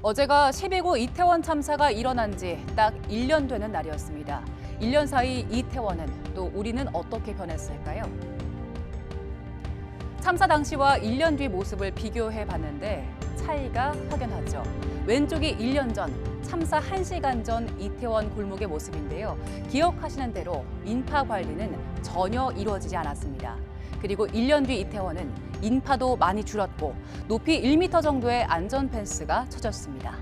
어제가 12구 이태원 참사가 일어난 지 딱 1년 되는 날이었습니다. 1년 사이 이태원은 또 우리는 어떻게 변했을까요? 참사 당시와 1년 뒤 모습을 비교해 봤는데 차이가 확연하죠. 왼쪽이 1년 전, 참사 1시간 전 이태원 골목의 모습인데요. 기억하시는 대로 인파 관리는 전혀 이루어지지 않았습니다. 그리고 1년 뒤 이태원은 인파도 많이 줄었고 높이 1m 정도의 안전 펜스가 쳐졌습니다.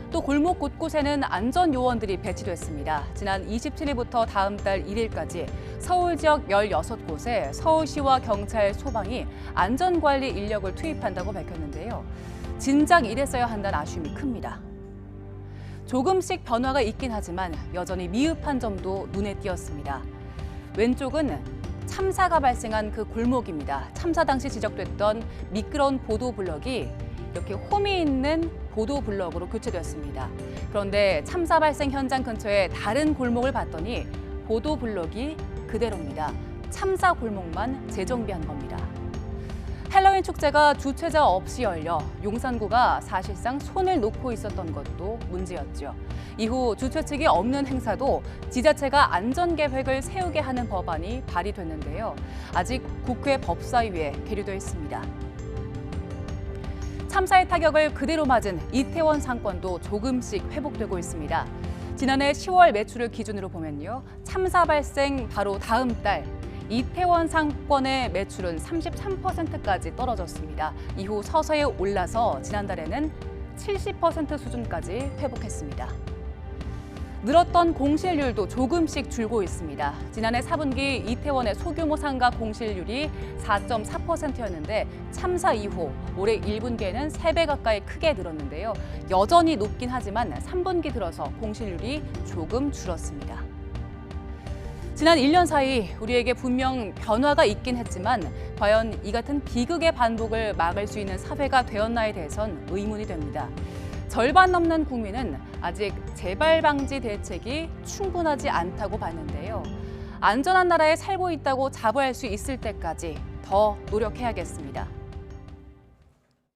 또 골목 곳곳에는 안전 요원들이 배치됐습니다. 지난 27일부터 다음 달 1일까지 서울 지역 16곳에 서울시와 경찰, 소방이 안전관리 인력을 투입한다고 밝혔는데요. 진작 이랬어야 한다는 아쉬움이 큽니다. 조금씩 변화가 있긴 하지만 여전히 미흡한 점도 눈에 띄었습니다. 왼쪽은 참사가 발생한 그 골목입니다. 참사 당시 지적됐던 미끄러운 보도블럭이 이렇게 홈이 있는 보도블럭으로 교체되었습니다. 그런데 참사 발생 현장 근처에 다른 골목을 봤더니 보도블럭이 그대로입니다. 참사 골목만 재정비한 겁니다. 헬로윈 축제가 주최자 없이 열려 용산구가 사실상 손을 놓고 있었던 것도 문제였죠. 이후 주최 측이 없는 행사도 지자체가 안전계획을 세우게 하는 법안이 발의됐는데요. 아직 국회 법사위에 계류돼 있습니다. 참사의 타격을 그대로 맞은 이태원 상권도 조금씩 회복되고 있습니다. 지난해 10월 매출을 기준으로 보면요. 참사 발생 바로 다음 달 이태원 상권의 매출은 33%까지 떨어졌습니다. 이후 서서히 올라서 지난달에는 70% 수준까지 회복했습니다. 늘었던 공실률도 조금씩 줄고 있습니다. 지난해 4분기 이태원의 소규모 상가 공실률이 4.4%였는데 참사 이후 올해 1분기에는 3배 가까이 크게 늘었는데요. 여전히 높긴 하지만 3분기 들어서 공실률이 조금 줄었습니다. 지난 1년 사이 우리에게 분명 변화가 있긴 했지만 과연 이 같은 비극의 반복을 막을 수 있는 사회가 되었나에 대해선 의문이 됩니다. 절반 넘는 국민은 아직 재발 방지 대책이 충분하지 않다고 봤는데요. 안전한 나라에 살고 있다고 자부할 수 있을 때까지 더 노력해야겠습니다.